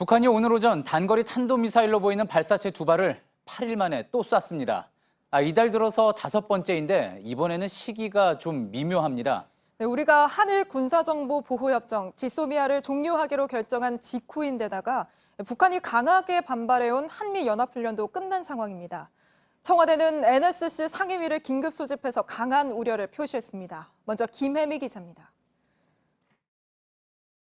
북한이 오늘 오전 단거리 탄도미사일로 보이는 발사체 2발을 8일 만에 또 쐈습니다. 이달 들어서 5번째인데 이번에는 시기가 좀 미묘합니다. 네, 우리가 한일 군사정보보호협정 지소미아를 종료하기로 결정한 직후인데다가 북한이 강하게 반발해온 한미연합훈련도 끝난 상황입니다. 청와대는 NSC 상임위를 긴급 소집해서 강한 우려를 표시했습니다. 먼저 김혜미 기자입니다.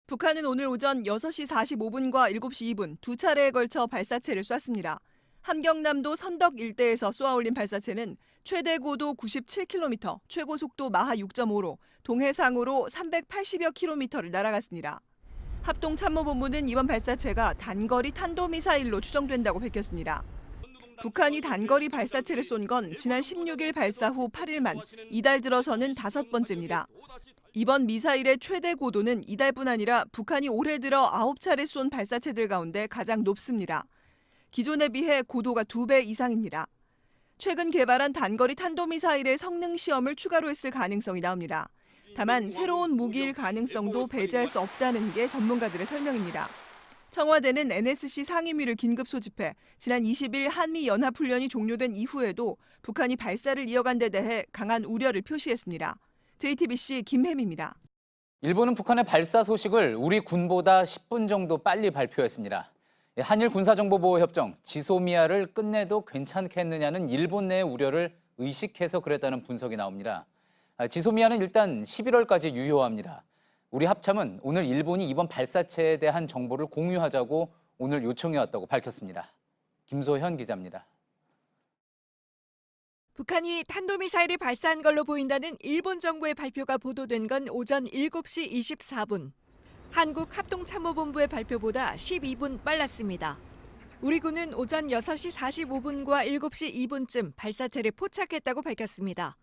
북한은 오늘 오전 6시 45분과 7시 2분 두 차례에 걸쳐 발사체를 쐈습니다. 함경남도 선덕 일대에서 쏘아올린 발사체는 최대 고도 97km, 최고 속도 마하 6.5로 동해상으로 380여 킬로미터를 날아갔습니다. 합동참모본부는 이번 발사체가 단거리 탄도미사일로 추정된다고 밝혔습니다. 북한이 단거리 발사체를 쏜 건 지난 16일 발사 후 8일 만, 이달 들어서는 5번째입니다. 이번 미사일의 최대 고도는 이달뿐 아니라 북한이 올해 들어 9차례 쏜 발사체들 가운데 가장 높습니다. 기존에 비해 고도가 2배 이상입니다. 최근 개발한 단거리 탄도미사일의 성능 시험을 추가로 했을 가능성이 나옵니다. 다만 새로운 무기일 가능성도 배제할 수 없다는 게 전문가들의 설명입니다. 청와대는 NSC 상임위를 긴급 소집해 지난 20일 한미연합훈련이 종료된 이후에도 북한이 발사를 이어간 데 대해 강한 우려를 표시했습니다. JTBC 김혜미입니다. 일본은 북한의 발사 소식을 우리 군보다 10분 정도 빨리 발표했습니다. 한일 군사정보보호협정 지소미아를 끝내도 괜찮겠느냐는 일본 내의 우려를 의식해서 그랬다는 분석이 나옵니다. 지소미아는 일단 11월까지 유효합니다. 우리 합참은 오늘 일본이 이번 발사체에 대한 정보를 공유하자고 오늘 요청해왔다고 밝혔습니다. 김소현 기자입니다. 북한이 탄도미사일을 발사한 걸로 보인다는 일본 정부의 발표가 보도된 건 오전 7시 24분. 한국 합동참모본부의 발표보다 12분 빨랐습니다. 우리 군은 오전 6시 45분과 7시 2분쯤 발사체를 포착했다고 밝혔습니다.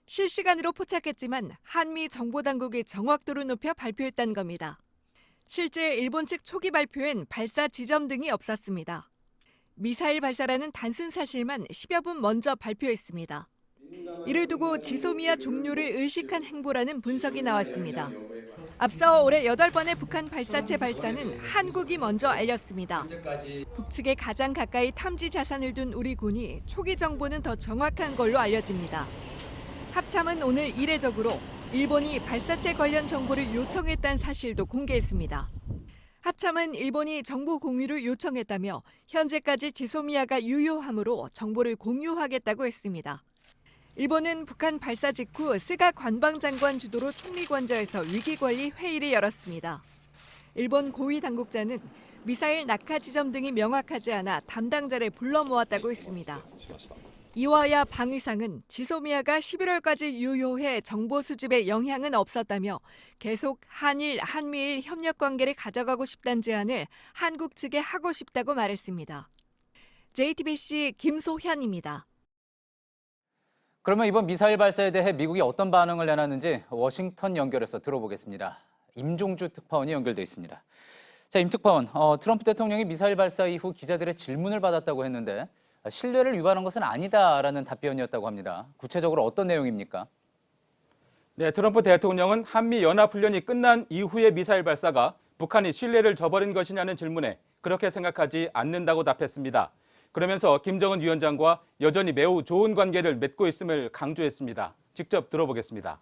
실시간으로 포착했지만 한미 정보당국이 정확도를 높여 발표했다는 겁니다. 실제 일본 측 초기 발표엔 발사 지점 등이 없었습니다. 미사일 발사라는 단순 사실만 10여 분 먼저 발표했습니다. 이를 두고 지소미아 종료를 의식한 행보라는 분석이 나왔습니다. 앞서 올해 8번의 북한 발사체 발사는 한국이 먼저 알렸습니다. 북측에 가장 가까이 탐지 자산을 둔 우리 군이 초기 정보는 더 정확한 걸로 알려집니다. 합참은 오늘 이례적으로 일본이 발사체 관련 정보를 요청했다는 사실도 공개했습니다. 합참은 일본이 정보 공유를 요청했다며 현재까지 지소미아가 유효하므로 정보를 공유하겠다고 했습니다. 일본은 북한 발사 직후 스가 관방장관 주도로 총리관저에서 위기관리 회의를 열었습니다. 일본 고위 당국자는 미사일 낙하 지점 등이 명확하지 않아 담당자를 불러 모았다고 했습니다. 이와야 방위상은 지소미아가 11월까지 유효해 정보 수집에 영향은 없었다며 계속 한미일 협력 관계를 가져가고 싶다는 제안을 한국 측에 하고 싶다고 말했습니다. JTBC 김소현입니다. 그러면 이번 미사일 발사에 대해 미국이 어떤 반응을 내놨는지 워싱턴 연결해서 들어보겠습니다. 임종주 특파원이 연결돼 있습니다. 자, 임 특파원, 트럼프 대통령이 미사일 발사 이후 기자들의 질문을 받았다고 했는데 신뢰를 위반한 것은 아니다라는 답변이었다고 합니다. 구체적으로 어떤 내용입니까? 네, 트럼프 대통령은 한미연합훈련이 끝난 이후의 미사일 발사가 북한이 신뢰를 저버린 것이냐는 질문에 그렇게 생각하지 않는다고 답했습니다. 그러면서 김정은 위원장과 여전히 매우 좋은 관계를 맺고 있음을 강조했습니다. 직접 들어보겠습니다.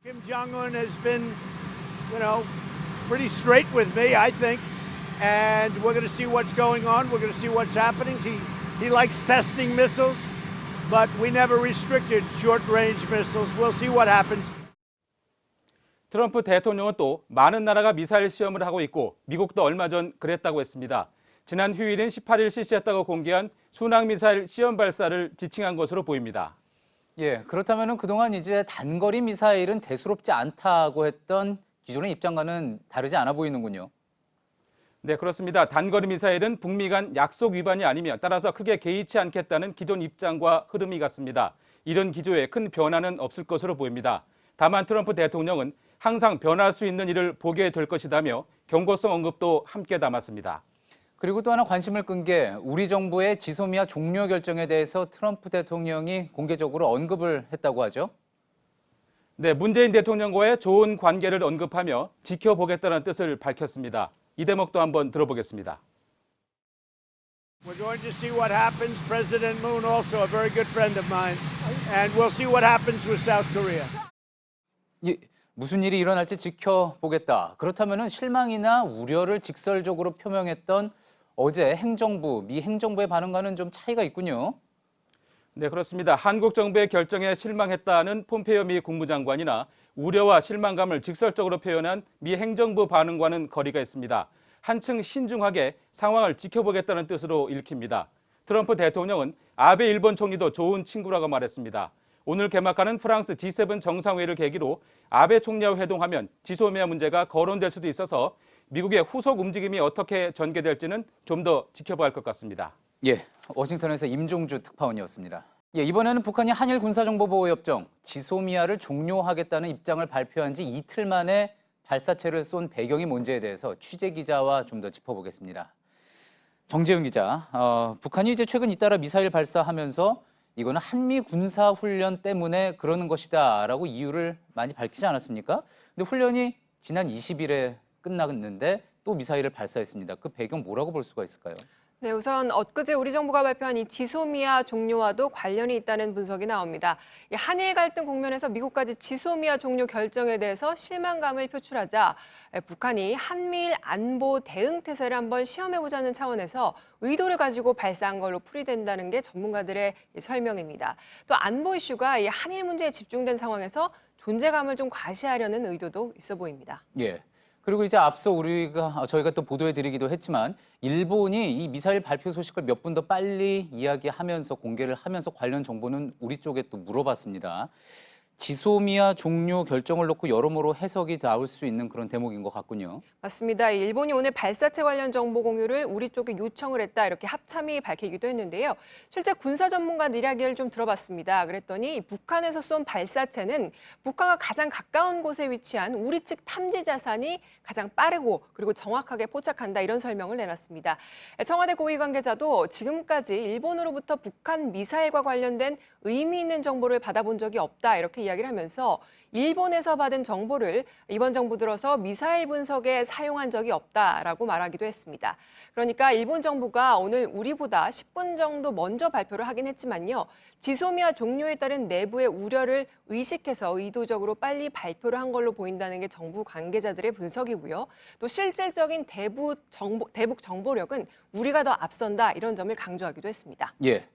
Kim Jong-un has been, pretty straight with me, I think. And we're going to see what's going on. We're going to see what's happening. He likes testing missiles, but we never restricted short-range missiles. We'll see what happens. 트럼프 대통령은 또 많은 나라가 미사일 시험을 하고 있고 미국도 얼마 전 그랬다고 했습니다. 지난 휴일인 18일 실시했다고 공개한 순항미사일 시험 발사를 지칭한 것으로 보입니다. 예, 그렇다면 그동안 이제 단거리 미사일은 대수롭지 않다고 했던 기존의 입장과는 다르지 않아 보이는군요. 네, 그렇습니다. 단거리 미사일은 북미 간 약속 위반이 아니며 따라서 크게 개의치 않겠다는 기존 입장과 흐름이 같습니다. 이런 기조에 큰 변화는 없을 것으로 보입니다. 다만 트럼프 대통령은 항상 변할 수 있는 일을 보게 될 것이다며 경고성 언급도 함께 담았습니다. 그리고 또 하나 관심을 끈 게 우리 정부의 지소미아 종료 결정에 대해서 트럼프 대통령이 공개적으로 언급을 했다고 하죠. 네, 문재인 대통령과의 좋은 관계를 언급하며 지켜보겠다는 뜻을 밝혔습니다. 이 대목도 한번 들어보겠습니다. We're going to see what happens. President Moon, also a very good friend of mine, and we'll see what happens with South Korea. 예, 무슨 일이 일어날지 지켜보겠다. 그렇다면 실망이나 우려를 직설적으로 표명했던 어제 미 행정부의 반응과는 좀 차이가 있군요. 네, 그렇습니다. 한국 정부의 결정에 실망했다는 폼페이오 미 국무장관이나 우려와 실망감을 직설적으로 표현한 미 행정부 반응과는 거리가 있습니다. 한층 신중하게 상황을 지켜보겠다는 뜻으로 읽힙니다. 트럼프 대통령은 아베 일본 총리도 좋은 친구라고 말했습니다. 오늘 개막하는 프랑스 G7 정상회의를 계기로 아베 총리와 회동하면 지소미아 문제가 거론될 수도 있어서 미국의 후속 움직임이 어떻게 전개될지는 좀 더 지켜봐야 할 것 같습니다. 예, 워싱턴에서 임종주 특파원이었습니다. 예, 이번에는 북한이 한일 군사정보보호협정 지소미아를 종료하겠다는 입장을 발표한 지 이틀 만에 발사체를 쏜 배경이 뭔지에 대해서 취재 기자와 좀 더 짚어보겠습니다. 정재윤 기자, 북한이 이제 최근 잇따라 미사일 발사하면서 이거는 한미 군사 훈련 때문에 그러는 것이다라고 이유를 많이 밝히지 않았습니까? 근데 훈련이 지난 20일에 끝났는데 또 미사일을 발사했습니다. 그 배경 뭐라고 볼 수가 있을까요? 네, 우선 엊그제 우리 정부가 발표한 이 지소미아 종료와도 관련이 있다는 분석이 나옵니다. 이 한일 갈등 국면에서 미국까지 지소미아 종료 결정에 대해서 실망감을 표출하자 북한이 한미일 안보 대응 태세를 한번 시험해보자는 차원에서 의도를 가지고 발사한 걸로 풀이된다는 게 전문가들의 설명입니다. 또 안보 이슈가 이 한일 문제에 집중된 상황에서 존재감을 좀 과시하려는 의도도 있어 보입니다. 예. 그리고 이제 앞서 저희가 또 보도해드리기도 했지만 일본이 이 미사일 발표 소식을 몇 분 더 빨리 이야기하면서 공개를 하면서 관련 정보는 우리 쪽에 또 물어봤습니다. 지소미아 종료 결정을 놓고 여러모로 해석이 나올 수 있는 그런 대목인 것 같군요. 맞습니다. 일본이 오늘 발사체 관련 정보 공유를 우리 쪽에 요청을 했다 이렇게 합참이 밝히기도 했는데요. 실제 군사 전문가들 이야기를 좀 들어봤습니다. 그랬더니 북한에서 쏜 발사체는 북한과 가장 가까운 곳에 위치한 우리 측 탐지 자산이 가장 빠르고 그리고 정확하게 포착한다 이런 설명을 내놨습니다. 청와대 고위 관계자도 지금까지 일본으로부터 북한 미사일과 관련된 의미 있는 정보를 받아본 적이 없다 이렇게 이야기를 하면서 일본에서 받은 정보를 이번 정부 들어서 미사일 분석에 사용한 적이 없다라고 말하기도 했습니다. 그러니까 일본 정부가 오늘 우리보다 10분 정도 먼저 발표를 하긴 했지만요. 지소미아 종료에 따른 내부의 우려를 의식해서 의도적으로 빨리 발표를 한 걸로 보인다는 게 정부 관계자들의 분석이고요. 또 실질적인 대북 정보력은 우리가 더 앞선다 이런 점을 강조하기도 했습니다. 예.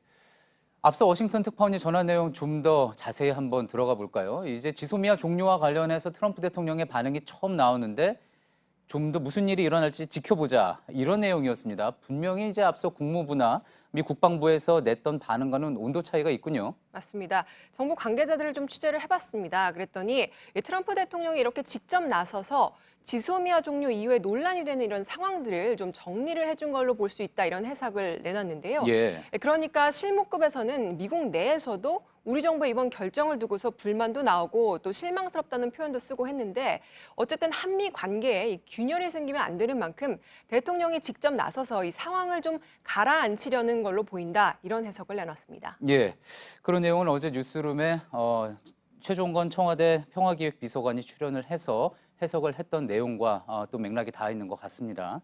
앞서 워싱턴 특파원이 전한 내용 좀 더 자세히 한번 들어가 볼까요? 이제 지소미아 종료와 관련해서 트럼프 대통령의 반응이 처음 나오는데 좀 더 무슨 일이 일어날지 지켜보자 이런 내용이었습니다. 분명히 이제 앞서 국무부나 미 국방부에서 냈던 반응과는 온도 차이가 있군요. 맞습니다. 정부 관계자들을 좀 취재를 해봤습니다. 그랬더니 트럼프 대통령이 이렇게 직접 나서서 지소미아 종료 이후에 논란이 되는 이런 상황들을 좀 정리를 해준 걸로 볼 수 있다 이런 해석을 내놨는데요. 예. 그러니까 실무급에서는 미국 내에서도 우리 정부의 이번 결정을 두고서 불만도 나오고 또 실망스럽다는 표현도 쓰고 했는데 어쨌든 한미 관계에 이 균열이 생기면 안 되는 만큼 대통령이 직접 나서서 이 상황을 좀 가라앉히려는 걸로 보인다 이런 해석을 내놨습니다. 예. 그런 내용은 어제 뉴스룸에 최종건 청와대 평화기획비서관이 출연을 해서 해석을 했던 내용과 또 맥락이 닿아 있는 것 같습니다.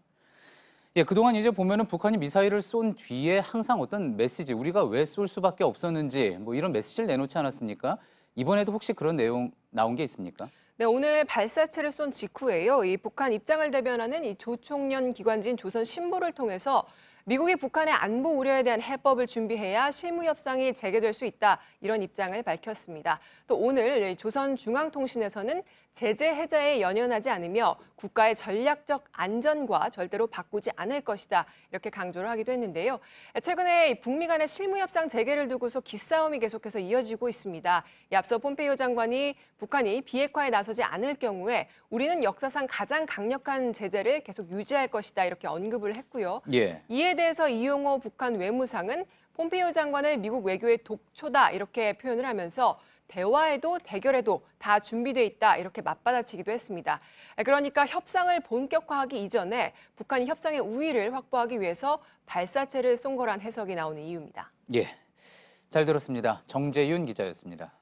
예, 그동안 이제 보면은 북한이 미사일을 쏜 뒤에 항상 어떤 메시지, 우리가 왜 쏠 수밖에 없었는지 뭐 이런 메시지를 내놓지 않았습니까? 이번에도 혹시 그런 내용 나온 게 있습니까? 네, 오늘 발사체를 쏜 직후에요. 이 북한 입장을 대변하는 이 조총련 기관지인 조선신보를 통해서 미국이 북한의 안보 우려에 대한 해법을 준비해야 실무 협상이 재개될 수 있다 이런 입장을 밝혔습니다. 또 오늘 조선중앙통신에서는 제재 해제에 연연하지 않으며 국가의 전략적 안전과 절대로 바꾸지 않을 것이다 이렇게 강조를 하기도 했는데요. 최근에 북미 간의 실무 협상 재개를 두고서 기싸움이 계속해서 이어지고 있습니다. 앞서 폼페이오 장관이 북한이 비핵화에 나서지 않을 경우에 우리는 역사상 가장 강력한 제재를 계속 유지할 것이다 이렇게 언급을 했고요. 예. 이에 대해서 이용호 북한 외무상은 폼페이오 장관을 미국 외교의 독초다 이렇게 표현을 하면서 대화에도 대결에도 다 준비돼 있다 이렇게 맞받아치기도 했습니다. 그러니까 협상을 본격화하기 이전에 북한이 협상의 우위를 확보하기 위해서 발사체를 쏜 거란 해석이 나오는 이유입니다. 예. 잘 들었습니다. 정재윤 기자였습니다.